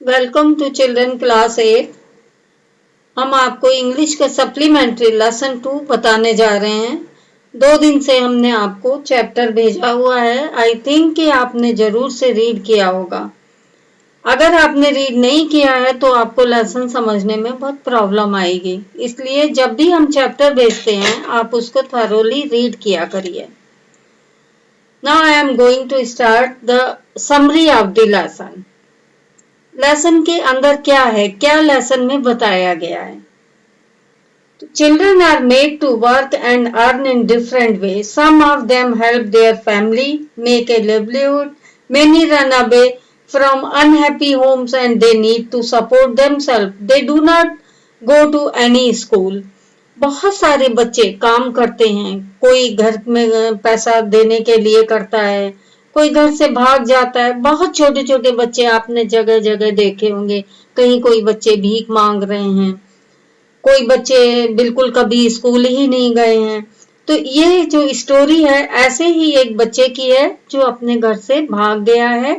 Welcome to children class 8। हम आपको English का सप्लीमेंट्री लेसन 2 बताने जा रहे हैं। 2 दिन से हमने आपको चैप्टर भेजा हुआ है। आई थिंक कि आपने जरूर से रीड किया होगा। अगर आपने रीड नहीं किया है तो आपको लेसन समझने में बहुत प्रॉब्लम आएगी, इसलिए जब भी हम चैप्टर भेजते हैं आप उसको थरोली रीड किया करिए। Now I am going to start the summary of the lesson. Lesson के अंदर क्या है, क्या लेसन में बताया गया है। Children are made to work and earn in different ways. Some of them help their family make a livelihood. Many run away from unhappy homes and they need to support themselves. They do not go to any school. बहुत सारे बच्चे काम करते हैं। कोई घर में पैसा देने के लिए करता है, कोई घर से भाग जाता है। बहुत छोटे छोटे बच्चे आपने जगह जगह देखे होंगे। कहीं कोई बच्चे भीख मांग रहे हैं, कोई बच्चे बिल्कुल कभी स्कूल ही नहीं गए हैं। तो ये जो स्टोरी है ऐसे ही एक बच्चे की है जो अपने घर से भाग गया है।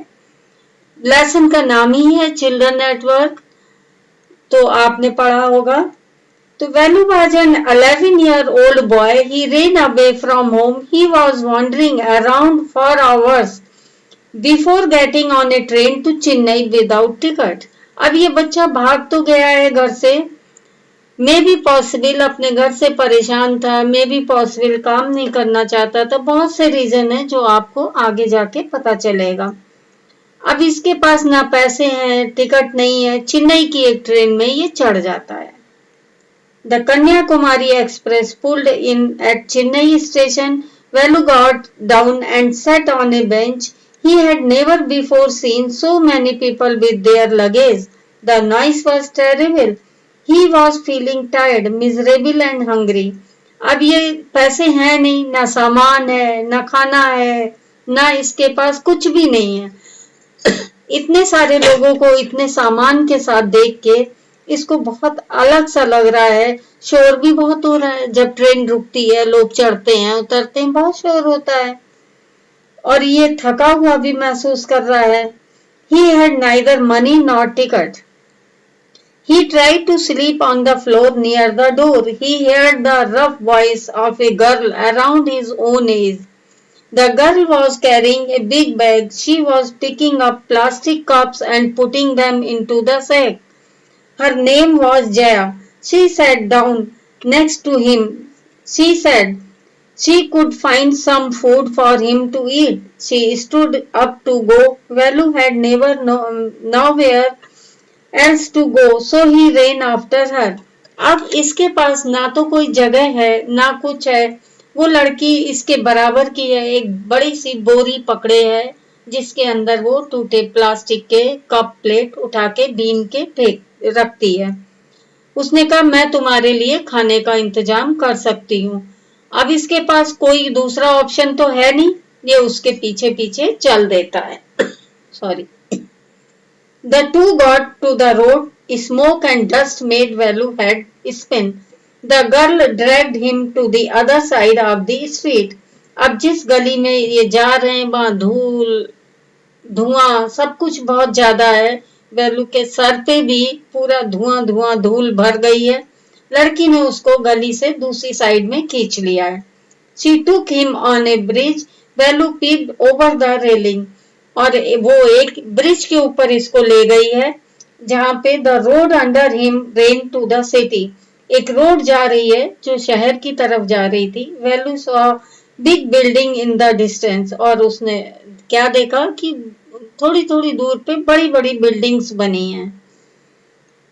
लेसन का नाम ही है चिल्ड्रन एट वर्क, तो आपने पढ़ा होगा। तो Velu was an 11-year-old boy. He ran away from home. He was wandering around for hours before getting on a train to Chennai without ticket. अब ये बच्चा भाग तो गया है घर से, मे भी पॉसिबल अपने घर से परेशान था, मे भी पॉसिबल काम नहीं करना चाहता था। बहुत से रीजन है जो आपको आगे जाके पता चलेगा। अब इसके पास ना पैसे हैं, टिकट नहीं है। चेन्नई की एक ट्रेन में ये चढ़ जाता है। The Kanyakumari Express pulled in at Chennai station. Velu got down and sat on a bench. He had never before seen so many people with their luggage. The noise was terrible. He was feeling tired, miserable and hungry. अब ये पैसे हैं नहीं, ना सामान है, ना खाना है, ना इसके पास कुछ भी नहीं है। इतने सारे लोगों को इतने सामान के साथ देख के इसको बहुत अलग सा लग रहा है। शोर भी बहुत हो रहा है। जब ट्रेन रुकती है, लोग चढ़ते हैं उतरते हैं, बहुत शोर होता है और ये थका हुआ भी महसूस कर रहा है। He had neither money nor ticket. He tried to sleep on the floor near the door. He heard the rough voice of a girl around his own age. The girl was carrying a big bag. She was picking up plastic cups and putting them into the sack. Her name was Jaya. She sat down next to him. She said she could find some food for him to eat. She stood up to go. Velu had never nowhere else to go, so he ran after her. अब इसके पास ना तो कोई जगह है ना कुछ है। वो लड़की इसके बराबर की है, एक बड़ी सी बोरी पकड़े है जिसके अंदर वो टूटे प्लास्टिक के कप प्लेट उठा के बीन के फेंक रखती है। उसने कहा मैं तुम्हारे लिए खाने का इंतजाम कर सकती हूँ। अब इसके पास कोई दूसरा ऑप्शन तो है नहीं, ये उसके पीछे पीछे चल देता है। Sorry. The two got to the road. Smoke and dust made Velu head spin. The girl dragged him to the other side of the street. अब जिस गली में ये जा रहे हैं वहां धूल धुआं सब कुछ बहुत ज्यादा है। वेलू के सर पे भी पूरा धुआं धुआं धूल भर गई है। लड़की ने उसको गली से दूसरी साइड में खींच लिया है। She took him on a bridge. Velu peeped over the railing. और वो एक ब्रिज के ऊपर इसको ले गई है जहां पे the road under him ran to the city. एक रोड जा रही है जो शहर की तरफ जा रही थी। वेलू saw big building in the distance. और उसने क्या देखा कि थोड़ी थोड़ी दूर पे बड़ी बड़ी बिल्डिंग्स बनी हैं।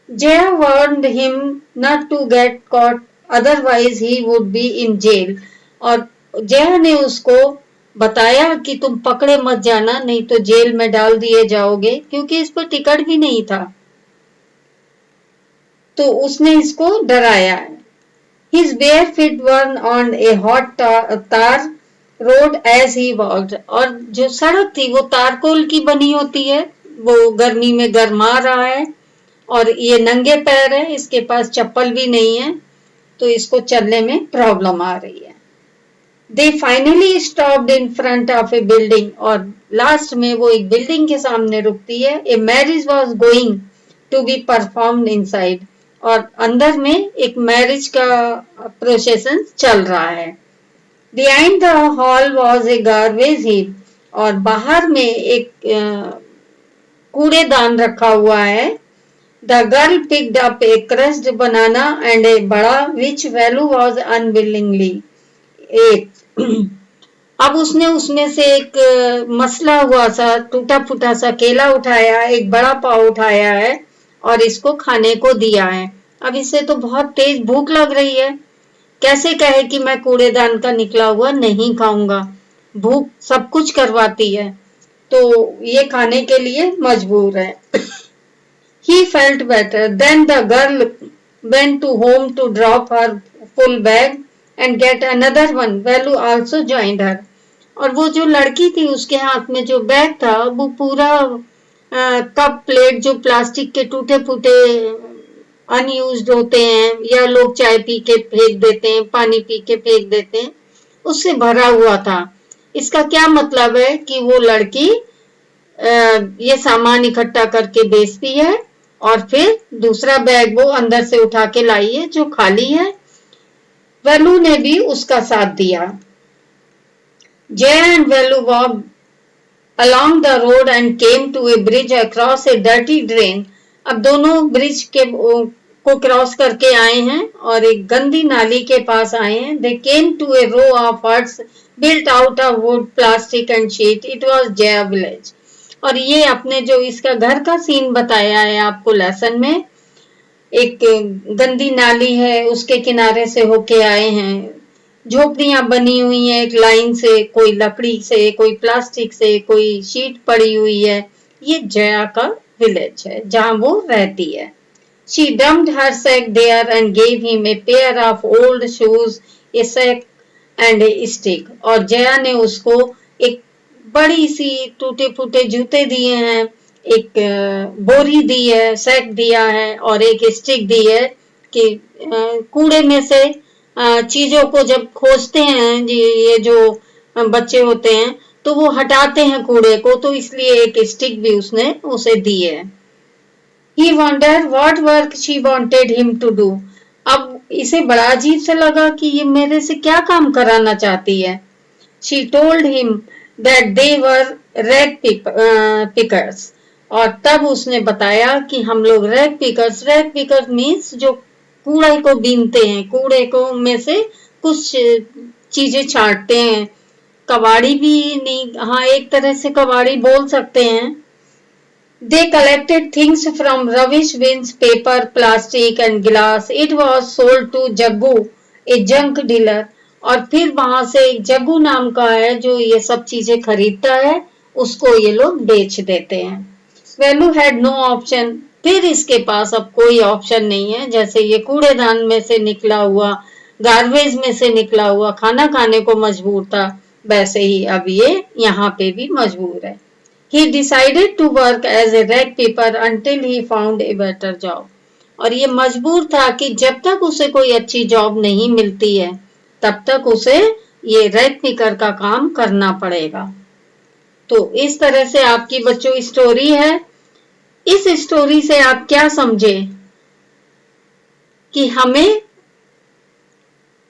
Jaya warned him not to get caught, otherwise he would be in jail. और जया ने उसको बताया कि तुम पकड़े मत जाना, नहीं तो जेल में डाल दिए जाओगे, क्योंकि इस पर टिकट भी नहीं था। तो उसने इसको डराया है। His bare feet were on a hot tar road as he walked. और जो सड़क थी वो तारकोल की बनी होती है, वो गर्मी में गर्मा रहा है और ये नंगे पैर है, इसके पास चप्पल भी नहीं है, तो इसको चलने में प्रॉब्लम आ रही है। They finally stopped in front of a building, और लास्ट में वो एक बिल्डिंग के सामने रुकती है. A marriage was going to be performed inside, और अंदर में एक मैरिज का प्रोसेशन चल रहा है. Behind the hall was a garbage heap, और बाहर में एक कूड़ेदान रखा हुआ है. The girl picked up a crushed banana and a बड़ा विच वैल्यू वॉज अनविलिंगली एक. अब उसने उसमें से एक मसला हुआ सा टूटा फूटा सा केला उठाया, एक बड़ा पाव उठाया है और इसको खाने को दिया है. अब इसे तो बहुत तेज भूख लग रही है. कैसे कहे कि मैं कूड़ेदान का निकला हुआ नहीं खाऊंगा. भूख सब कुछ करवाती है, तो ये खाने के लिए मजबूर है. He felt better. Then the girl went to home to drop her full bag and get another one. Velu also joined her. और वो जो लड़की थी उसके हाथ में जो बैग था वो पूरा कप प्लेट जो प्लास्टिक के टूटे फूटे अनयूज्ड होते हैं या लोग चाय पी के फेंक देते हैं, पानी पी के फेंक देते हैं, उससे भरा हुआ था. इसका क्या मतलब है कि वो लड़की ये सामान इकट्ठा करके बेचती है और फिर दूसरा बैग वो अंदर से उठा के लाई है जो खाली है. वेलू ने भी उसका साथ दिया. जय and Velu walked along the road and came to a bridge across a dirty drain. अब दोनों ब्रिज के को क्रॉस करके आए हैं और एक गंदी नाली के पास आए हैं. They came to a row of huts built out of wood, plastic and sheet. It was Jaya village. और ये अपने जो इसका घर का सीन बताया है आपको लेसन में, एक गंदी नाली है उसके किनारे से होके आए हैं, झोपड़ियां बनी हुई हैं एक लाइन से, कोई लकड़ी से, कोई प्लास्टिक से, कोई शीट पड़ी हुई है. ये जया का विलेज है जहां वो रहती है. She dumped her sack there and gave him a pair of old shoes, a sack and a stick. और जया ने उसको एक बड़ी सी टूटे फूटे जूते दिए हैं, एक बोरी दी है, सैक दिया है और एक स्टिक दी है कि कूड़े में से चीजों को जब खोजते हैं ये जो बच्चे होते हैं तो वो हटाते हैं कूड़े को, तो इसलिए एक स्टिक भी उसने उसे दी है. He wondered what work she wanted him to do. अब इसे बड़ा अजीब सा लगा कि ये मेरे से क्या काम कराना चाहती है. She told him that they were rag pickers. और तब उसने बताया कि हम लोग रैग पिकर्स मीन्स जो कूड़े को बीनते हैं, कूड़े को में से कुछ चीजें छांटते हैं. कबाड़ी भी नहीं, हाँ एक तरह से कबाड़ी बोल सकते हैं. They collected things from rubbish bins, paper, plastic and glass. It was sold to Jaggu, a junk dealer. और फिर वहां से एक जग्गू नाम का है जो ये सब चीजें खरीदता है, उसको ये लोग बेच देते हैं. वेलू हैड नो ऑप्शन. फिर इसके पास अब कोई ऑप्शन नहीं है. जैसे ये कूड़ेदान में से निकला हुआ, गार्बेज में से निकला हुआ खाना खाने को मजबूर था, वैसे ही अब ये यहाँ पे भी मजबूर है. He decided to work as a rag picker until he found a better job. और ये मजबूर था कि जब तक उसे कोई अच्छी जॉब नहीं मिलती है तब तक उसे ये रैग पिकर का काम करना पड़ेगा. तो इस तरह से आपकी बच्चों स्टोरी है. इस स्टोरी से आप क्या समझे कि हमें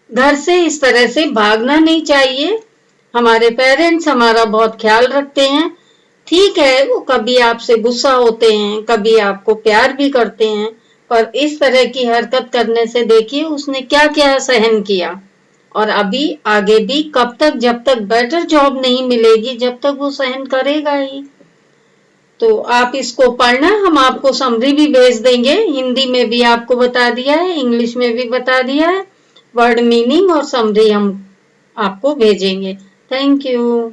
घर से इस तरह से भागना नहीं चाहिए. हमारे पेरेंट्स हमारा बहुत ख्याल रखते हैं, ठीक है, वो कभी आपसे गुस्सा होते हैं, कभी आपको प्यार भी करते हैं, पर इस तरह की हरकत करने से देखिए उसने क्या क्या सहन किया और अभी आगे भी कब तक, जब तक बेटर जॉब नहीं मिलेगी जब तक वो सहन करेगा ही. तो आप इसको पढ़ना, हम आपको समरी भी भेज देंगे. हिंदी में भी आपको बता दिया है, इंग्लिश में भी बता दिया है. वर्ड मीनिंग और समरी हम आपको भेजेंगे. Thank you.